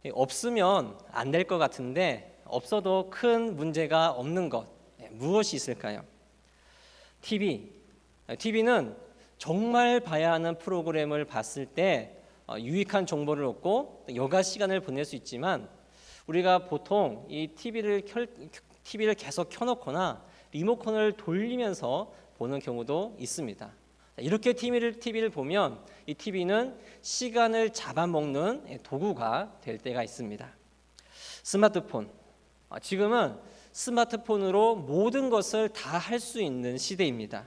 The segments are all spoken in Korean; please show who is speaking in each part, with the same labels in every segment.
Speaker 1: 없으면 안 될 것 같은데 없어도 큰 문제가 없는 것, 무엇이 있을까요? TV. TV는 정말 봐야 하는 프로그램을 봤을 때 유익한 정보를 얻고 여가 시간을 보낼 수 있지만, 우리가 보통 이 TV를 계속 켜놓거나 리모컨을 돌리면서 보는 경우도 있습니다. 이렇게 TV를 보면 이 TV는 시간을 잡아먹는 도구가 될 때가 있습니다. 스마트폰. 지금은 스마트폰으로 모든 것을 다 할 수 있는 시대입니다.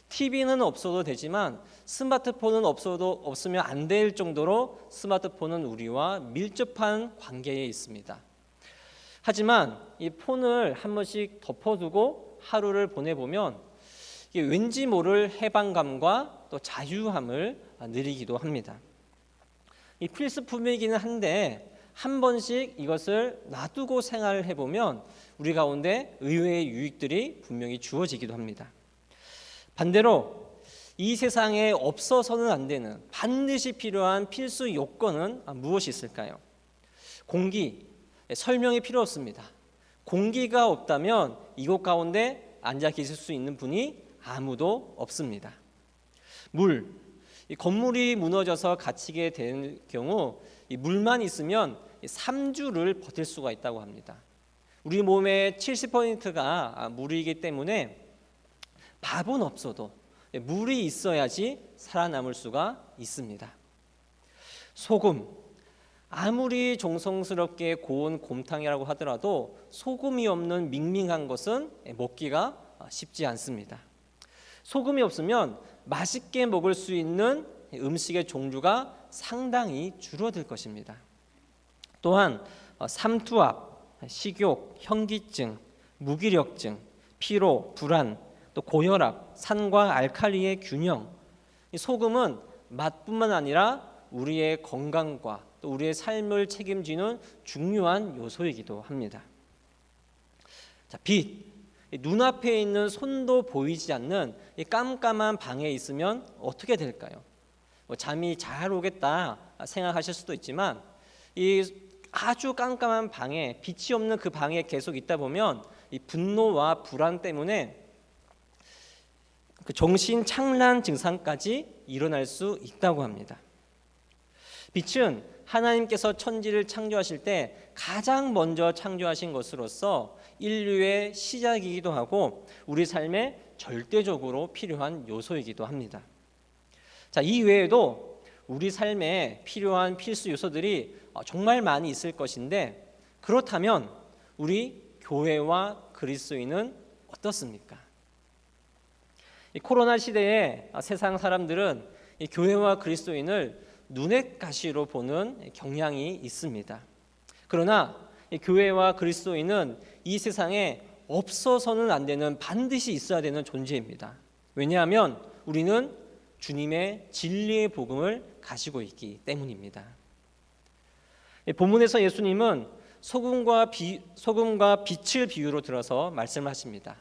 Speaker 1: TV는 없어도 되지만 스마트폰은 없으면 안 될 정도로 스마트폰은 우리와 밀접한 관계에 있습니다. 하지만 이 폰을 한 번씩 덮어두고 하루를 보내보면 이게 왠지 모를 해방감과 또 자유함을 누리기도 합니다. 이 필수품이기는 한데 한 번씩 이것을 놔두고 생활을 해보면 우리 가운데 의외의 유익들이 분명히 주어지기도 합니다. 반대로 이 세상에 없어서는 안 되는 반드시 필요한 필수 요건은 무엇이 있을까요? 공기, 설명이 필요 없습니다. 공기가 없다면 이곳 가운데 앉아 계실 수 있는 분이 아무도 없습니다. 물, 이 건물이 무너져서 갇히게 된 경우 이 물만 있으면 3주를 버틸 수가 있다고 합니다. 우리 몸의 70%가 물이기 때문에 밥은 없어도 물이 있어야지 살아남을 수가 있습니다. 소금, 아무리 정성스럽게 고운 곰탕이라고 하더라도 소금이 없는 밍밍한 것은 먹기가 쉽지 않습니다. 소금이 없으면 맛있게 먹을 수 있는 음식의 종류가 상당히 줄어들 것입니다. 또한 삼투압, 식욕, 현기증, 무기력증, 피로, 불안, 또 고혈압, 산과 알칼리의 균형. 이 소금은 맛뿐만 아니라 우리의 건강과 또 우리의 삶을 책임지는 중요한 요소이기도 합니다. 자, 빛. 눈앞에 있는 손도 보이지 않는 이 깜깜한 방에 있으면 어떻게 될까요? 잠이 잘 오겠다 생각하실 수도 있지만 이 아주 깜깜한 방에 빛이 없는 그 방에 계속 있다 보면 이 분노와 불안 때문에 그 정신 착란 증상까지 일어날 수 있다고 합니다. 빛은 하나님께서 천지를 창조하실 때 가장 먼저 창조하신 것으로서 인류의 시작이기도 하고 우리 삶에 절대적으로 필요한 요소이기도 합니다. 자, 이 외에도 우리 삶에 필요한 필수 요소들이 정말 많이 있을 것인데, 그렇다면 우리 교회와 그리스도인은 어떻습니까? 이 코로나 시대에 세상 사람들은 이 교회와 그리스도인을 눈엣 가시로 보는 경향이 있습니다. 그러나 이 교회와 그리스도인은 이 세상에 없어서는 안 되는, 반드시 있어야 되는 존재입니다. 왜냐하면 우리는 주님의 진리의 복음을 가지고 있기 때문입니다. 본문에서 예수님은 소금과 빛을 비유로 들어서 말씀하십니다.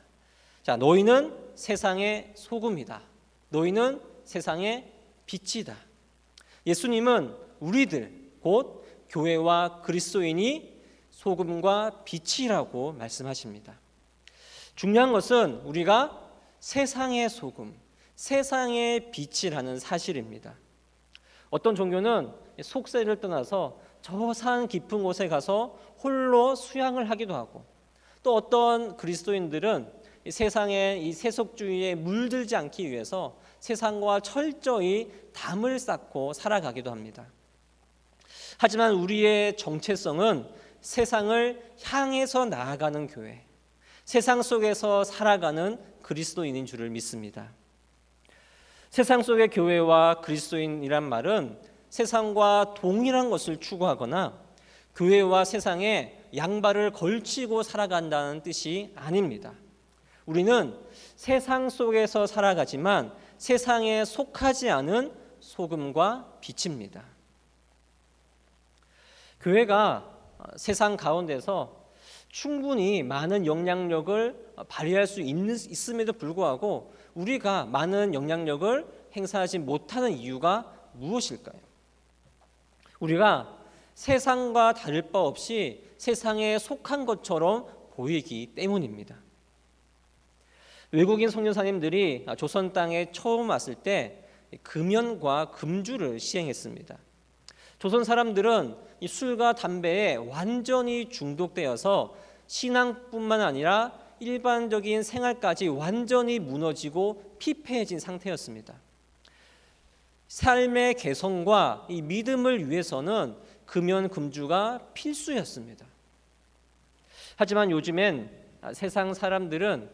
Speaker 1: 자, 너희는 세상의 소금이다. 너희는 세상의 빛이다. 예수님은 우리들, 곧 교회와 그리스도인이 소금과 빛이라고 말씀하십니다. 중요한 것은 우리가 세상의 소금, 세상의 빛이라는 사실입니다. 어떤 종교는 속세를 떠나서 저 산 깊은 곳에 가서 홀로 수양을 하기도 하고, 또 어떤 그리스도인들은 세상의 이 세속주의에 물들지 않기 위해서 세상과 철저히 담을 쌓고 살아가기도 합니다. 하지만 우리의 정체성은 세상을 향해서 나아가는 교회, 세상 속에서 살아가는 그리스도인인 줄을 믿습니다. 세상 속의 교회와 그리스도인이란 말은 세상과 동일한 것을 추구하거나 교회와 세상에 양발을 걸치고 살아간다는 뜻이 아닙니다. 우리는 세상 속에서 살아가지만 세상에 속하지 않은 소금과 빛입니다. 교회가 세상 가운데서 충분히 많은 영향력을 발휘할 수 있음에도 불구하고 우리가 많은 영향력을 행사하지 못하는 이유가 무엇일까요? 우리가 세상과 다를 바 없이 세상에 속한 것처럼 보이기 때문입니다. 외국인 선교사님들이 조선 땅에 처음 왔을 때 금연과 금주를 시행했습니다. 조선 사람들은 이 술과 담배에 완전히 중독되어서 신앙뿐만 아니라 일반적인 생활까지 완전히 무너지고 피폐해진 상태였습니다. 삶의 개선과 이 믿음을 위해서는 금연 금주가 필수였습니다. 하지만 요즘엔 세상 사람들은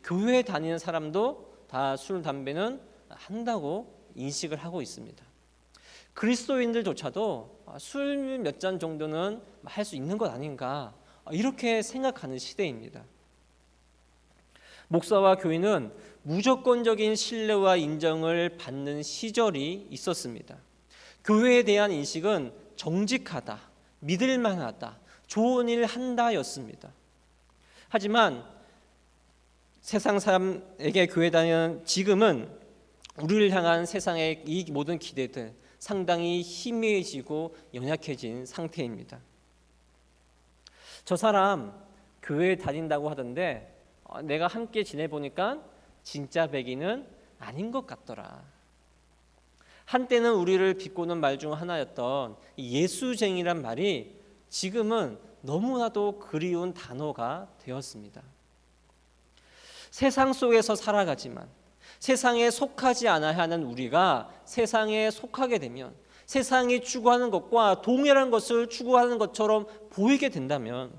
Speaker 1: 교회에 다니는 사람도 다 술, 담배는 한다고 인식을 하고 있습니다. 그리스도인들조차도 술 몇 잔 정도는 할 수 있는 것 아닌가 이렇게 생각하는 시대입니다. 목사와 교인은 무조건적인 신뢰와 인정을 받는 시절이 있었습니다. 교회에 대한 인식은 정직하다, 믿을만하다, 좋은 일 한다였습니다. 하지만 세상 사람에게 교회 다니는 지금은 우리를 향한 세상의 이 모든 기대들 상당히 희미해지고 연약해진 상태입니다. 저 사람 교회에 다닌다고 하던데 내가 함께 지내보니까 진짜 백인은 아닌 것 같더라. 한때는 우리를 비꼬는 말 중 하나였던 예수쟁이란 말이 지금은 너무나도 그리운 단어가 되었습니다. 세상 속에서 살아가지만 세상에 속하지 않아야 하는 우리가 세상에 속하게 되면 세상이 추구하는 것과 동일한 것을 추구하는 것처럼 보이게 된다면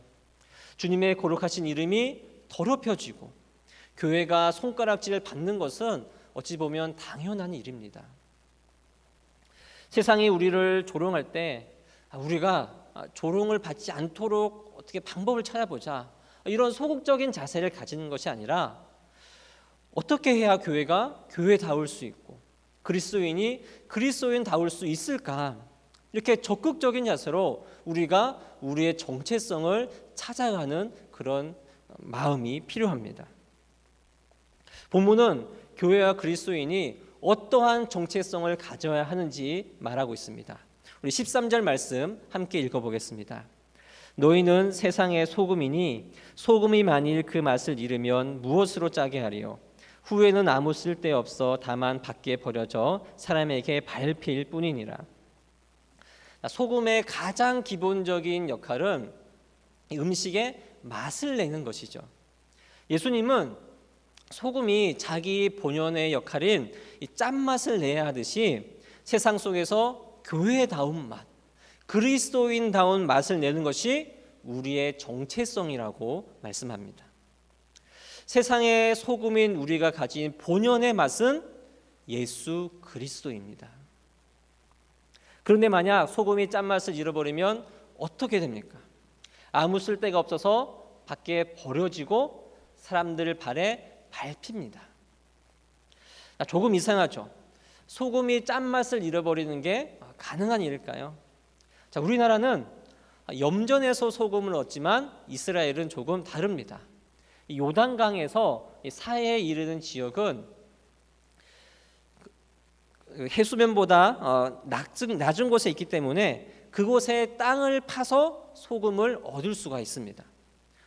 Speaker 1: 주님의 거룩하신 이름이 더럽혀지고 교회가 손가락질을 받는 것은 어찌 보면 당연한 일입니다. 세상이 우리를 조롱할 때 우리가 조롱을 받지 않도록 어떻게 방법을 찾아보자 이런 소극적인 자세를 가지는 것이 아니라 어떻게 해야 교회가 교회다울 수 있고 그리스도인이 그리스도인다울 수 있을까 이렇게 적극적인 자세로 우리가 우리의 정체성을 찾아가는 그런 마음이 필요합니다. 본문은 교회와 그리스도인이 어떠한 정체성을 가져야 하는지 말하고 있습니다. 우리 13절 말씀 함께 읽어보겠습니다. 너희는 세상의 소금이니 소금이 만일 그 맛을 잃으면 무엇으로 짜게 하리요? 후에는 아무 쓸데없어 다만 밖에 버려져 사람에게 밟힐 뿐이니라. 소금의 가장 기본적인 역할은 음식의 맛을 내는 것이죠. 예수님은 소금이 자기 본연의 역할인 이 짠맛을 내야 하듯이 세상 속에서 교회다운 맛, 그리스도인다운 맛을 내는 것이 우리의 정체성이라고 말씀합니다. 세상의 소금인 우리가 가진 본연의 맛은 예수 그리스도입니다. 그런데 만약 소금이 짠맛을 잃어버리면 어떻게 됩니까? 아무 쓸데가 없어서 밖에 버려지고 사람들 발에 밟힙니다. 조금 이상하죠. 소금이 짠맛을 잃어버리는 게 가능한 일일까요? 자, 우리나라는 염전에서 소금을 얻지만 이스라엘은 조금 다릅니다. 요단강에서 사해에 이르는 지역은 해수면보다 낮은 곳에 있기 때문에 그곳에 땅을 파서 소금을 얻을 수가 있습니다.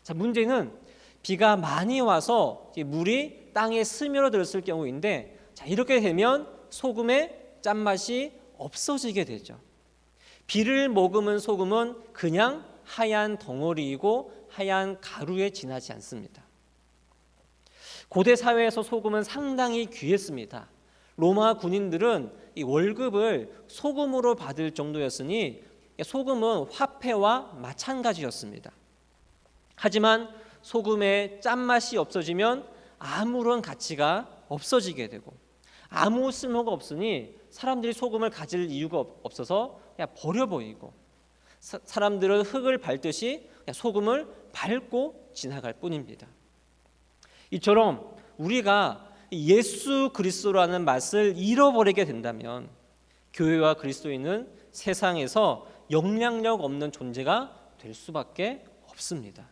Speaker 1: 자, 문제는 비가 많이 와서 물이 땅에 스며들었을 경우인데 자, 이렇게 되면 소금의 짠맛이 없어지게 되죠. 비를 머금은 소금은 그냥 하얀 덩어리이고 하얀 가루에 지나지 않습니다. 고대 사회에서 소금은 상당히 귀했습니다. 로마 군인들은 이 월급을 소금으로 받을 정도였으니 소금은 화폐와 마찬가지였습니다. 하지만 소금의 짠맛이 없어지면 아무런 가치가 없어지게 되고 아무 쓸모가 없으니 사람들이 소금을 가질 이유가 없어서 그냥 버려버리고 사람들은 흙을 밟듯이 소금을 밟고 지나갈 뿐입니다. 이처럼 우리가 예수 그리스도라는 맛을 잃어버리게 된다면 교회와 그리스도인은 세상에서 영향력 없는 존재가 될 수밖에 없습니다.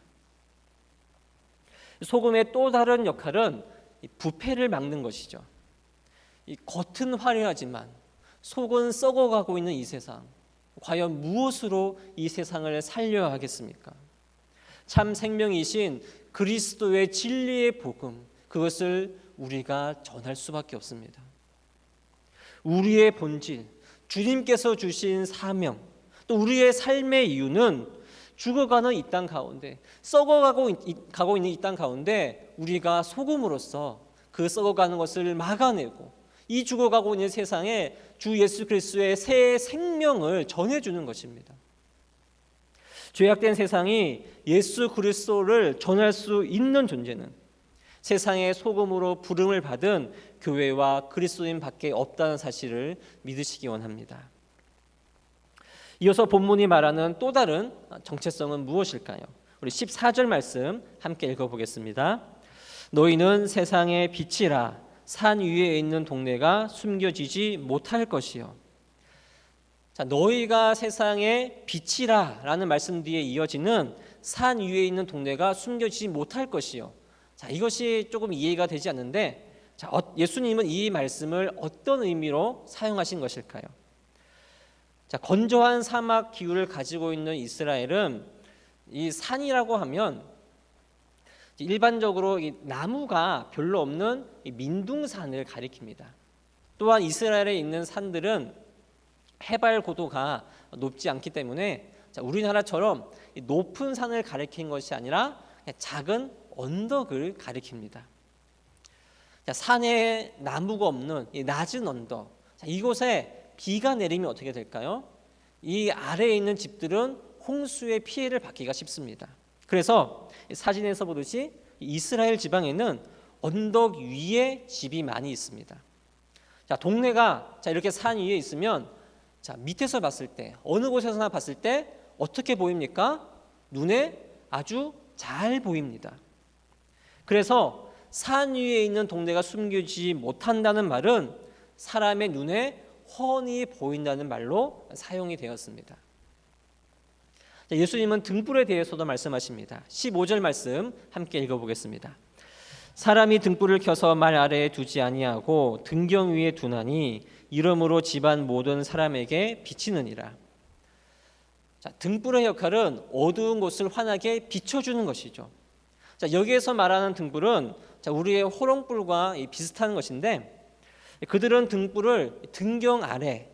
Speaker 1: 소금의 또 다른 역할은 부패를 막는 것이죠. 이 겉은 화려하지만 속은 썩어가고 있는 이 세상, 과연 무엇으로 이 세상을 살려야 하겠습니까? 참 생명이신 그리스도의 진리의 복음, 그것을 우리가 전할 수밖에 없습니다. 우리의 본질, 주님께서 주신 사명, 또 우리의 삶의 이유는 죽어가는 이 땅 가운데, 썩어가고 있는 이 땅 가운데 우리가 소금으로서 그 썩어가는 것을 막아내고 이 죽어가고 있는 세상에 주 예수 그리스도의 새 생명을 전해주는 것입니다. 죄악된 세상이 예수 그리스도를 전할 수 있는 존재는 세상의 소금으로 부름을 받은 교회와 그리스도인 밖에 없다는 사실을 믿으시기 원합니다. 이어서 본문이 말하는 또 다른 정체성은 무엇일까요? 우리 14절 말씀 함께 읽어보겠습니다. 너희는 세상의 빛이라. 산 위에 있는 동네가 숨겨지지 못할 것이요. 자, 너희가 세상의 빛이라 라는 말씀 뒤에 이어지는 산 위에 있는 동네가 숨겨지지 못할 것이요. 자, 이것이 조금 이해가 되지 않는데, 자, 예수님은 이 말씀을 어떤 의미로 사용하신 것일까요? 자, 건조한 사막 기후를 가지고 있는 이스라엘은 이 산이라고 하면 일반적으로 이 나무가 별로 없는 이 민둥산을 가리킵니다. 또한 이스라엘에 있는 산들은 해발 고도가 높지 않기 때문에 우리나라처럼 높은 산을 가리킨 것이 아니라 작은 언덕을 가리킵니다. 산에 나무가 없는 이 낮은 언덕, 이곳에 비가 내리면 어떻게 될까요? 이 아래에 있는 집들은 홍수의 피해를 받기가 쉽습니다. 그래서 사진에서 보듯이 이스라엘 지방에는 언덕 위에 집이 많이 있습니다. 자, 동네가 이렇게 산 위에 있으면 밑에서 봤을 때, 어느 곳에서나 봤을 때 어떻게 보입니까? 눈에 아주 잘 보입니다. 그래서 산 위에 있는 동네가 숨겨지지 못한다는 말은 사람의 눈에 훤히 보인다는 말로 사용이 되었습니다. 예수님은 등불에 대해서도 말씀하십니다. 15절 말씀 함께 읽어보겠습니다. 사람이 등불을 켜서 말 아래에 두지 아니하고 등경 위에 두나니 이러므로 집안 모든 사람에게 비치느니라. 자, 등불의 역할은 어두운 곳을 환하게 비춰주는 것이죠. 자, 여기에서 말하는 등불은 우리의 호롱불과 비슷한 것인데, 그들은 등불을 등경 아래에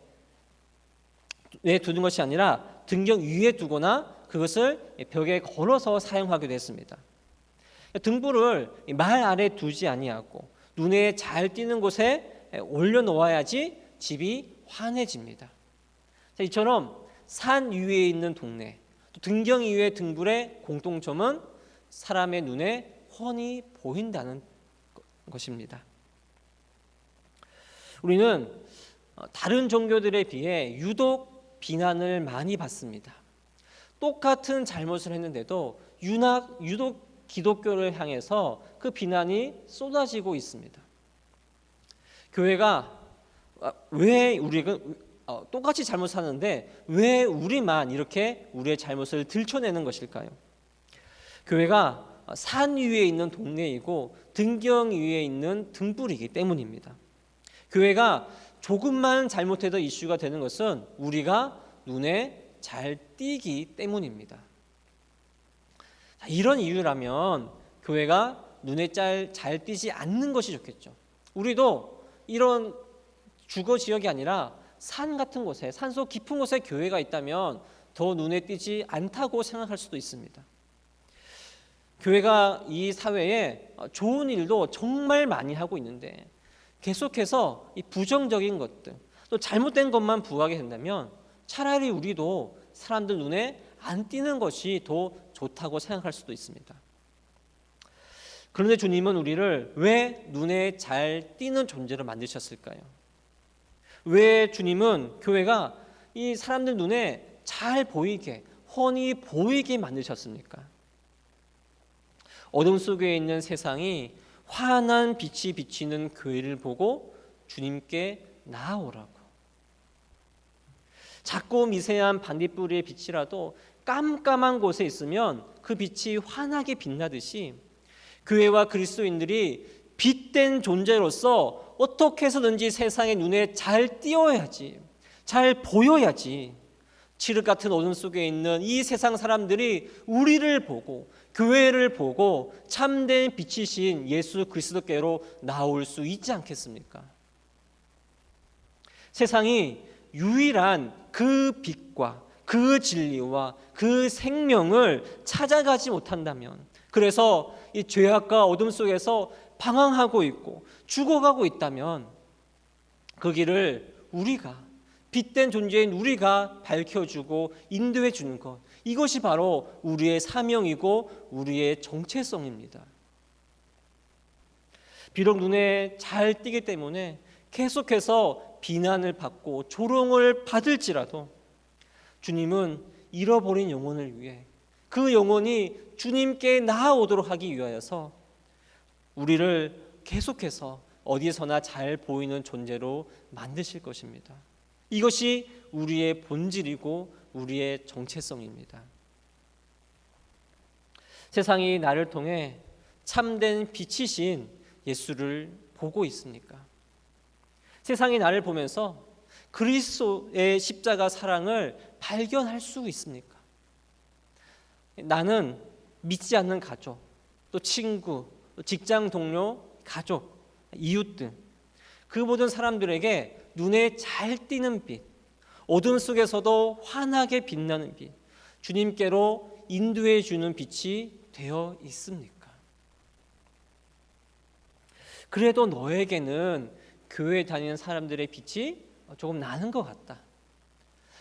Speaker 1: 두는 것이 아니라 등경 위에 두거나 그것을 벽에 걸어서 사용하기도 했습니다. 등불을 말 아래 두지 아니하고 눈에 잘 띄는 곳에 올려놓아야지 집이 환해집니다. 이처럼 산 위에 있는 동네, 또 등경 위의 등불의 공통점은 사람의 눈에 훤히 보인다는 것입니다. 우리는 다른 종교들에 비해 유독 비난을 많이 받습니다. 똑같은 잘못을 했는데도 유독 기독교를 향해서 그 비난이 쏟아지고 있습니다. 교회가 왜 우리가 똑같이 잘못하는데 왜 우리만 이렇게 우리의 잘못을 들춰내는 것일까요? 교회가 산 위에 있는 동네이고 등경 위에 있는 등불이기 때문입니다. 교회가 조금만 잘못해도 이슈가 되는 것은 우리가 눈에 잘 띄기 때문입니다. 이런 이유라면 교회가 눈에 잘 띄지 않는 것이 좋겠죠. 우리도 이런 주거 지역이 아니라 산 같은 곳에, 산속 깊은 곳에 교회가 있다면 더 눈에 띄지 않다고 생각할 수도 있습니다. 교회가 이 사회에 좋은 일도 정말 많이 하고 있는데 계속해서 이 부정적인 것들, 또 잘못된 것만 부각하게 된다면 차라리 우리도 사람들 눈에 안 띄는 것이 더 좋다고 생각할 수도 있습니다. 그런데 주님은 우리를 왜 눈에 잘 띄는 존재로 만드셨을까요? 왜 주님은 교회가 이 사람들 눈에 잘 보이게, 훤히 보이게 만드셨습니까? 어둠 속에 있는 세상이 환한 빛이 비치는 교회를 보고 주님께 나아오라고. 작고 미세한 반딧불이의 빛이라도 깜깜한 곳에 있으면 그 빛이 환하게 빛나듯이 교회와 그리스도인들이 빛된 존재로서 어떻게 해서든지 세상의 눈에 잘 띄어야지, 잘 보여야지 칠흑 같은 어둠 속에 있는 이 세상 사람들이 우리를 보고 교회를 보고 참된 빛이신 예수 그리스도께로 나올 수 있지 않겠습니까? 세상이 유일한 그 빛과 그 진리와 그 생명을 찾아가지 못한다면, 그래서 이 죄악과 어둠 속에서 방황하고 있고 죽어가고 있다면, 그 길을 우리가, 빛된 존재인 우리가 밝혀주고 인도해 주는 것, 이것이 바로 우리의 사명이고 우리의 정체성입니다. 비록 눈에 잘 띄기 때문에 계속해서 비난을 받고 조롱을 받을지라도, 주님은 잃어버린 영혼을 위해, 그 영혼이 주님께 나아오도록 하기 위하여서 우리를 계속해서 어디서나 잘 보이는 존재로 만드실 것입니다. 이것이 우리의 본질이고 우리의 정체성입니다. 세상이 나를 통해 참된 빛이신 예수를 보고 있습니까? 세상이 나를 보면서 그리스도의 십자가 사랑을 발견할 수 있습니까? 나는 믿지 않는 가족, 또 친구, 또 직장 동료, 가족, 이웃들, 그 모든 사람들에게 눈에 잘 띄는 빛, 어둠 속에서도 환하게 빛나는 빛, 주님께로 인도해 주는 빛이 되어 있습니까? 그래도 너에게는 교회에 다니는 사람들의 빛이 조금 나는 것 같다.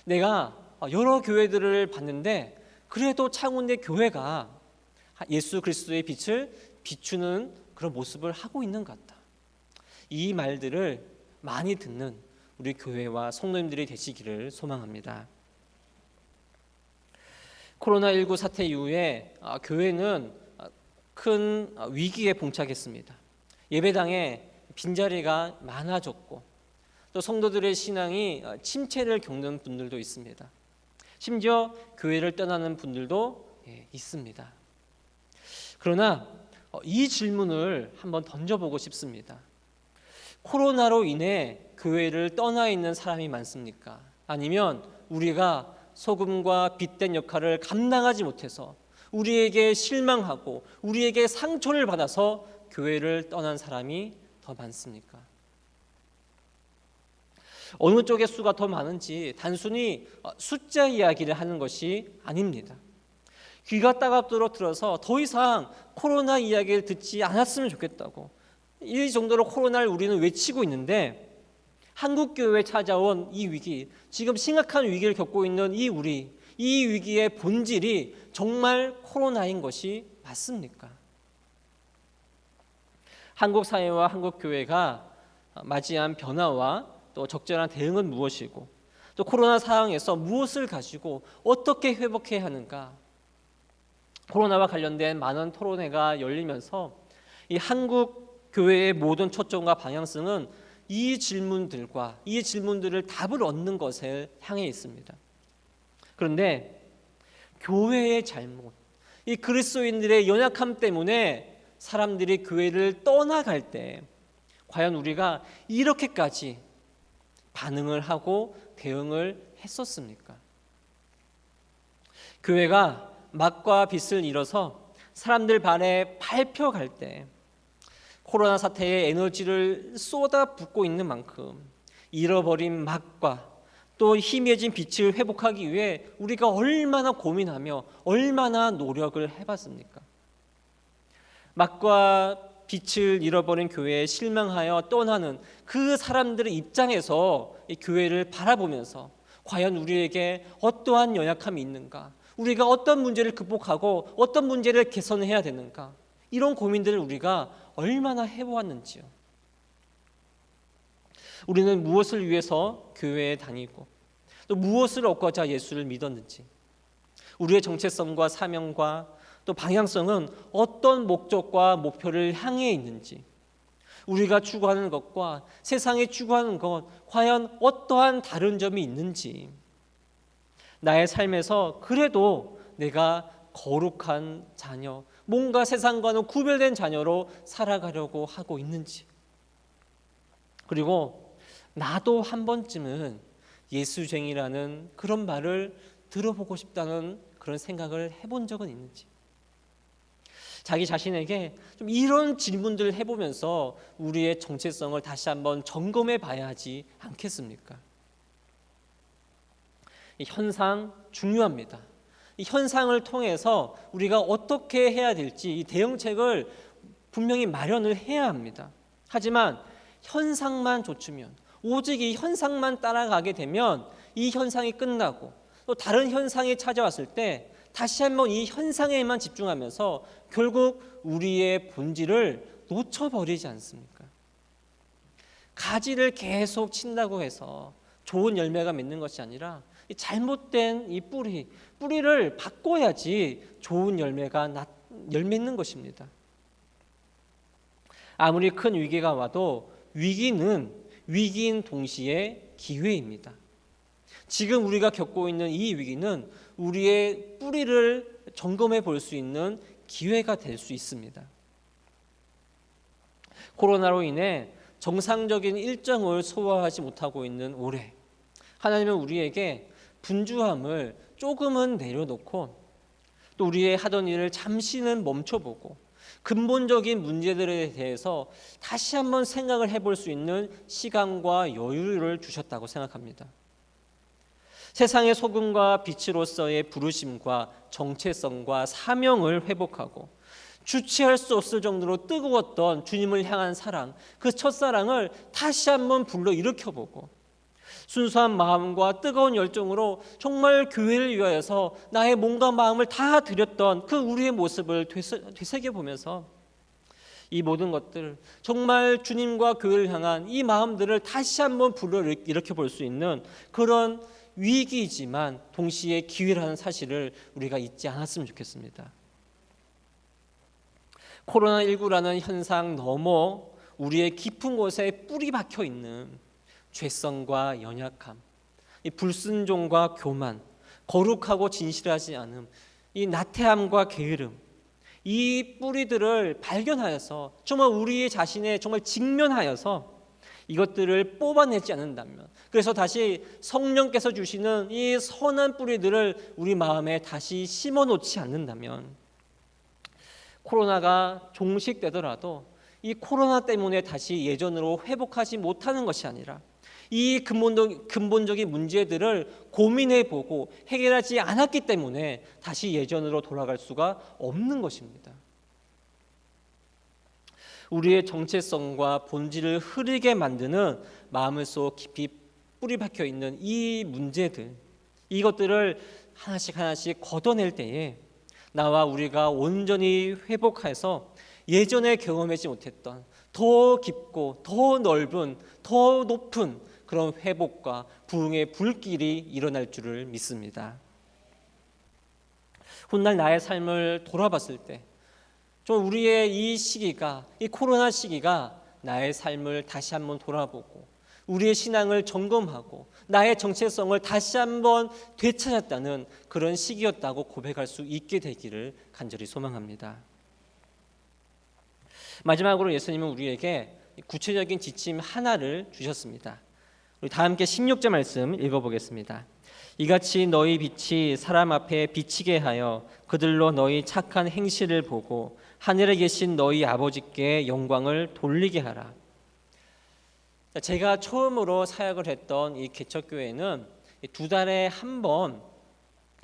Speaker 1: 내가 여러 교회들을 봤는데 그래도 창원대 교회가 예수 그리스도의 빛을 비추는 그런 모습을 하고 있는 것 같다. 이 말들을 많이 듣는 우리 교회와 성도님들이 되시기를 소망합니다. 코로나19 사태 이후에 교회는 큰 위기에 봉착했습니다. 예배당에 빈자리가 많아졌고, 또 성도들의 신앙이 침체를 겪는 분들도 있습니다. 심지어 교회를 떠나는 분들도 있습니다. 그러나 이 질문을 한번 던져보고 싶습니다. 코로나로 인해 교회를 떠나 있는 사람이 많습니까? 아니면 우리가 소금과 빛된 역할을 감당하지 못해서 우리에게 실망하고 우리에게 상처를 받아서 교회를 떠난 사람이 더 많습니까? 어느 쪽의 수가 더 많은지 단순히 숫자 이야기를 하는 것이 아닙니다. 귀가 따갑도록 들어서 더 이상 코로나 이야기를 듣지 않았으면 좋겠다고, 이 정도로 코로나를 우리는 외치고 있는데, 한국교회에 찾아온 이 위기, 지금 심각한 위기를 겪고 있는 이 위기의 본질이 정말 코로나인 것이 맞습니까? 한국 사회와 한국 교회가 맞이한 변화와 또 적절한 대응은 무엇이고, 또 코로나 상황에서 무엇을 가지고 어떻게 회복해야 하는가? 코로나와 관련된 많은 토론회가 열리면서 이 한국 교회의 모든 초점과 방향성은 이 질문들을 답을 얻는 것에 향해 있습니다. 그런데 교회의 잘못, 이 그리스도인들의 연약함 때문에 사람들이 교회를 떠나갈 때 과연 우리가 이렇게까지 반응을 하고 대응을 했었습니까? 교회가 막과 빛을 잃어서 사람들 반에 밟혀갈 때 코로나 사태에 에너지를 쏟아붓고 있는 만큼 잃어버린 막과 또 희미해진 빛을 회복하기 위해 우리가 얼마나 고민하며 얼마나 노력을 해봤습니까? 막과 빛을 잃어버린 교회에 실망하여 떠나는 그 사람들의 입장에서 이 교회를 바라보면서 과연 우리에게 어떠한 연약함이 있는가? 우리가 어떤 문제를 극복하고 어떤 문제를 개선해야 되는가? 이런 고민들을 우리가 얼마나 해보았는지요. 우리는 무엇을 위해서 교회에 다니고 또 무엇을 얻고자 예수를 믿었는지, 우리의 정체성과 사명과 또 방향성은 어떤 목적과 목표를 향해 있는지, 우리가 추구하는 것과 세상이 추구하는 것 과연 어떠한 다른 점이 있는지, 나의 삶에서 그래도 내가 거룩한 자녀, 뭔가 세상과는 구별된 자녀로 살아가려고 하고 있는지, 그리고 나도 한 번쯤은 예수쟁이라는 그런 말을 들어보고 싶다는 그런 생각을 해본 적은 있는지, 자기 자신에게 좀 이런 질문들을 해보면서 우리의 정체성을 다시 한번 점검해 봐야 하지 않겠습니까? 이 현상 중요합니다. 이 현상을 통해서 우리가 어떻게 해야 될지 이 대응책을 분명히 마련을 해야 합니다. 하지만 현상만 좇으면, 오직 이 현상만 따라가게 되면 이 현상이 끝나고 또 다른 현상이 찾아왔을 때 다시 한번 이 현상에만 집중하면서 결국 우리의 본질을 놓쳐버리지 않습니까? 가지를 계속 친다고 해서 좋은 열매가 맺는 것이 아니라 이 잘못된 이 뿌리를 바꿔야지 좋은 열매가 맺는 것입니다. 아무리 큰 위기가 와도 위기인 동시에 기회입니다. 지금 우리가 겪고 있는 이 위기는 우리의 뿌리를 점검해 볼 수 있는 기회가 될 수 있습니다. 코로나로 인해 정상적인 일정을 소화하지 못하고 있는 올해, 하나님은 우리에게 분주함을 조금은 내려놓고 또 우리의 하던 일을 잠시는 멈춰보고 근본적인 문제들에 대해서 다시 한번 생각을 해볼 수 있는 시간과 여유를 주셨다고 생각합니다. 세상의 소금과 빛으로서의 부르심과 정체성과 사명을 회복하고 주체할 수 없을 정도로 뜨거웠던 주님을 향한 사랑, 그 첫사랑을 다시 한번 불러일으켜보고 순수한 마음과 뜨거운 열정으로 정말 교회를 위하여서 나의 몸과 마음을 다 드렸던 그 우리의 모습을 되새겨보면서 이 모든 것들, 정말 주님과 교회를 향한 이 마음들을 다시 한번 불러일으켜 볼 수 있는 그런 위기이지만 동시에 기회라는 사실을 우리가 잊지 않았으면 좋겠습니다. 코로나19라는 현상 넘어 우리의 깊은 곳에 뿌리 박혀 있는 죄성과 연약함, 이 불순종과 교만, 거룩하고 진실하지 않음, 이 나태함과 게으름, 이 뿌리들을 발견하여서 정말 우리 자신에 정말 직면하여서 이것들을 뽑아내지 않는다면, 그래서 다시 성령께서 주시는 이 선한 뿌리들을 우리 마음에 다시 심어놓지 않는다면 코로나가 종식되더라도 이 코로나 때문에 다시 예전으로 회복하지 못하는 것이 아니라 이 근본적인 문제들을 고민해보고 해결하지 않았기 때문에 다시 예전으로 돌아갈 수가 없는 것입니다. 우리의 정체성과 본질을 흐리게 만드는 마음속 깊이 뿌리 박혀 있는 이 문제들, 이것들을 하나씩 걷어낼 때에 나와 우리가 온전히 회복해서 예전에 경험하지 못했던 더 깊고 더 넓은 더 높은 그런 회복과 부흥의 불길이 일어날 줄을 믿습니다. 훗날 나의 삶을 돌아봤을 때 좀 우리의 이 시기가, 이 코로나 시기가 나의 삶을 다시 한번 돌아보고 우리의 신앙을 점검하고 나의 정체성을 다시 한번 되찾았다는 그런 시기였다고 고백할 수 있게 되기를 간절히 소망합니다. 마지막으로 예수님은 우리에게 구체적인 지침 하나를 주셨습니다. 우리 다 함께 16절 말씀 읽어보겠습니다. 이같이 너희 빛이 사람 앞에 비치게 하여 그들로 너희 착한 행실을 보고 하늘에 계신 너희 아버지께 영광을 돌리게 하라. 제가 처음으로 사역을 했던 이 개척교회는 2달에 한 번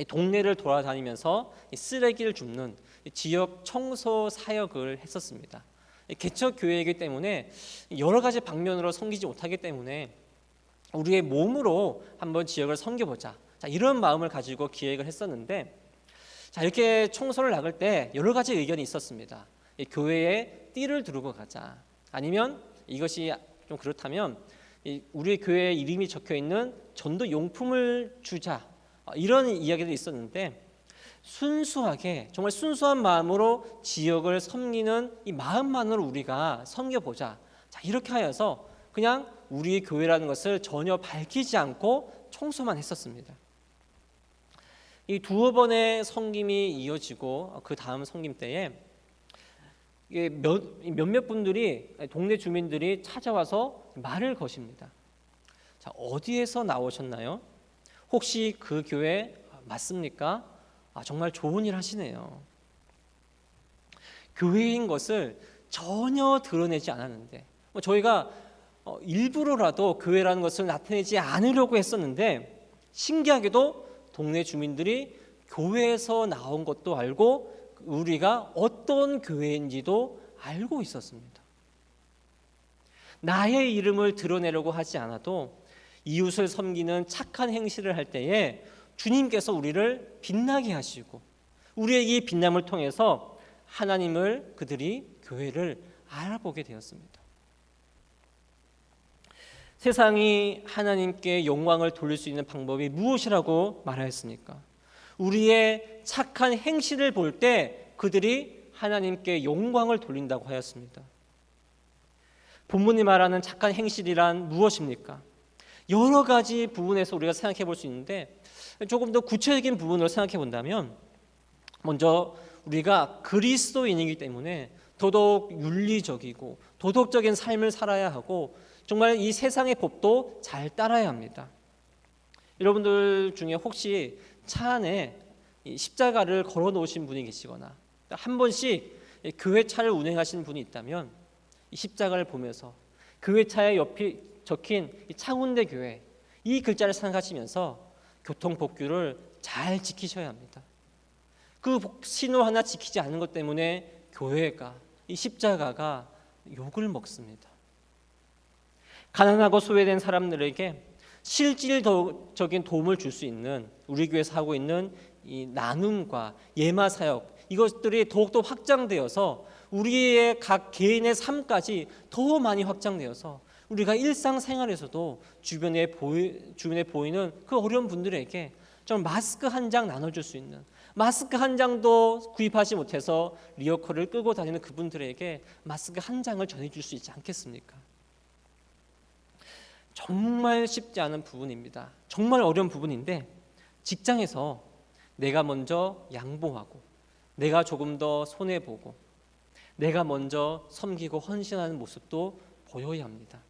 Speaker 1: 동네를 돌아다니면서 쓰레기를 줍는 지역 청소 사역을 했었습니다. 개척교회이기 때문에 여러 가지 방면으로 섬기지 못하기 때문에 우리의 몸으로 한번 지역을 섬겨보자, 이런 마음을 가지고 기획을 했었는데, 이렇게 청소를 나갈 때 여러 가지 의견이 있었습니다. 교회에 띠를 두르고 가자, 아니면 이것이 좀 그렇다면 우리 교회 이름이 적혀있는 전도 용품을 주자, 이런 이야기도 있었는데, 순수하게 정말 순수한 마음으로 지역을 섬기는 이 마음만으로 우리가 섬겨보자, 이렇게 하여서 그냥 우리 교회라는 것을 전혀 밝히지 않고 청소만 했었습니다. 이 두어 번의 섬김이 이어지고 그 다음 섬김 때에 몇몇 분들이, 동네 주민들이 찾아와서 말을 거십니다. 자, 어디에서 나오셨나요? 혹시 그 교회 맞습니까? 정말 좋은 일 하시네요. 교회인 것을 전혀 드러내지 않았는데 저희가 일부러라도 교회라는 것을 나타내지 않으려고 했었는데 신기하게도 동네 주민들이 교회에서 나온 것도 알고 우리가 어떤 교회인지도 알고 있었습니다. 나의 이름을 드러내려고 하지 않아도 이웃을 섬기는 착한 행실을 할 때에 주님께서 우리를 빛나게 하시고 우리의 이 빛남을 통해서 하나님을 그들이 교회를 알아보게 되었습니다. 세상이 하나님께 영광을 돌릴 수 있는 방법이 무엇이라고 말하였습니까? 우리의 착한 행실을 볼 때 그들이 하나님께 영광을 돌린다고 하였습니다. 본문이 말하는 착한 행실이란 무엇입니까? 여러 가지 부분에서 우리가 생각해 볼 수 있는데 조금 더 구체적인 부분으로 생각해 본다면 먼저 우리가 그리스도인이기 때문에 더더욱 윤리적이고 도덕적인 삶을 살아야 하고 정말 이 세상의 법도 잘 따라야 합니다. 여러분들 중에 혹시 차 안에 십자가를 걸어 놓으신 분이 계시거나 한 번씩 교회 차를 운행하시는 분이 있다면 이 십자가를 보면서 교회 차에 옆에 적힌 이 창운대 교회 이 글자를 생각하시면서 교통 법규를 잘 지키셔야 합니다. 그 신호 하나 지키지 않는 것 때문에 교회가 이 십자가가 욕을 먹습니다. 가난하고 소외된 사람들에게 실질적인 도움을 줄 수 있는 우리 교회에서 하고 있는 이 나눔과 예마 사역 이것들이 더욱더 확장되어서 우리의 각 개인의 삶까지 더 많이 확장되어서 우리가 일상생활에서도 주변에 보이는 그 어려운 분들에게 좀 마스크 한 장 나눠줄 수 있는 마스크 한 장도 구입하지 못해서 리어커를 끄고 다니는 그분들에게 마스크 한 장을 전해줄 수 있지 않겠습니까? 정말 쉽지 않은 부분입니다. 정말 어려운 부분인데 직장에서 내가 먼저 양보하고 내가 조금 더 손해보고 내가 먼저 섬기고 헌신하는 모습도 보여야 합니다.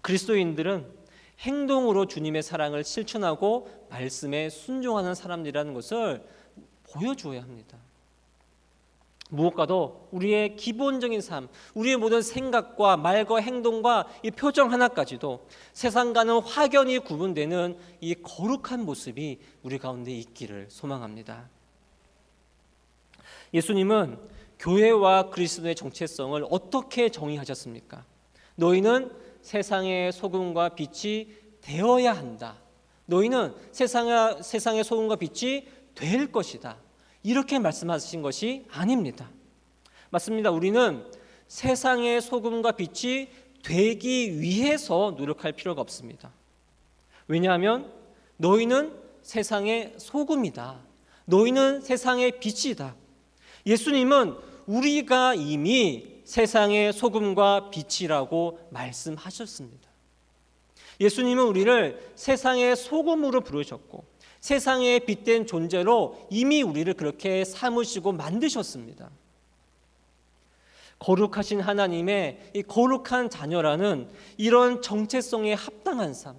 Speaker 1: 그리스도인들은 행동으로 주님의 사랑을 실천하고 말씀에 순종하는 사람들이라는 것을 보여주어야 합니다. 무엇과도 우리의 기본적인 삶, 우리의 모든 생각과 말과 행동과 이 표정 하나까지도 세상과는 확연히 구분되는 이 거룩한 모습이 우리 가운데 있기를 소망합니다. 예수님은 교회와 그리스도의 정체성을 어떻게 정의하셨습니까? 너희는 세상의 소금과 빛이 되어야 한다. 너희는 세상의 소금과 빛이 될 것이다. 이렇게 말씀하신 것이 아닙니다. 맞습니다. 우리는 세상의 소금과 빛이 되기 위해서 노력할 필요가 없습니다. 왜냐하면 너희는 세상의 소금이다. 너희는 세상의 빛이다. 예수님은 우리가 이미 세상의 소금과 빛이라고 말씀하셨습니다. 예수님은 우리를 세상의 소금으로 부르셨고 세상에 빛된 존재로 이미 우리를 그렇게 삼으시고 만드셨습니다. 거룩하신 하나님의 이 거룩한 자녀라는 이런 정체성에 합당한 삶,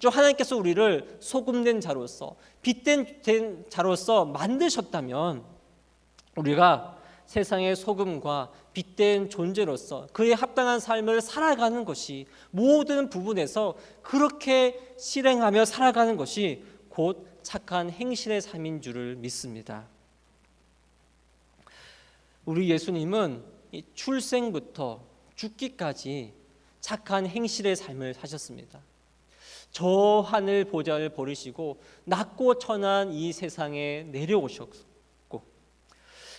Speaker 1: 또 하나님께서 우리를 소금된 자로서 빛된 자로서 만드셨다면 우리가 세상의 소금과 빛된 존재로서 그에 합당한 삶을 살아가는 것이 모든 부분에서 그렇게 실행하며 살아가는 것이 곧 착한 행실의 삶인 줄을 믿습니다. 우리 예수님은 출생부터 죽기까지 착한 행실의 삶을 사셨습니다. 저 하늘 보좌를 버리시고 낮고 천한 이 세상에 내려오셨고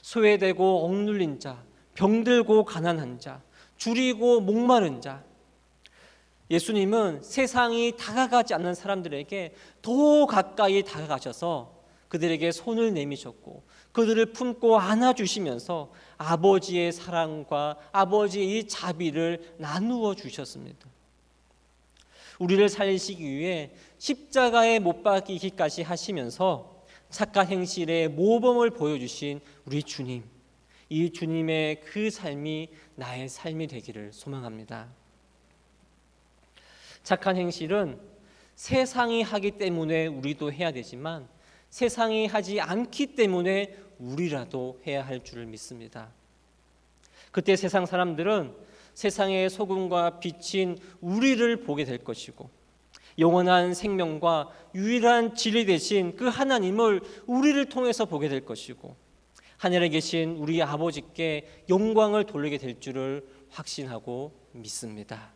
Speaker 1: 소외되고 억눌린 자, 병들고 가난한 자, 줄이고 목마른 자, 예수님은 세상이 다가가지 않는 사람들에게 더 가까이 다가가셔서 그들에게 손을 내미셨고 그들을 품고 안아주시면서 아버지의 사랑과 아버지의 이 자비를 나누어 주셨습니다. 우리를 살리시기 위해 십자가에 못 박히기까지 하시면서 착한 행실의 모범을 보여주신 우리 주님, 이 주님의 그 삶이 나의 삶이 되기를 소망합니다. 착한 행실은 세상이 하기 때문에 우리도 해야 되지만 세상이 하지 않기 때문에 우리라도 해야 할 줄을 믿습니다. 그때 세상 사람들은 세상의 소금과 빛인 우리를 보게 될 것이고 영원한 생명과 유일한 진리 되신 그 하나님을 우리를 통해서 보게 될 것이고 하늘에 계신 우리 아버지께 영광을 돌리게 될 줄을 확신하고 믿습니다.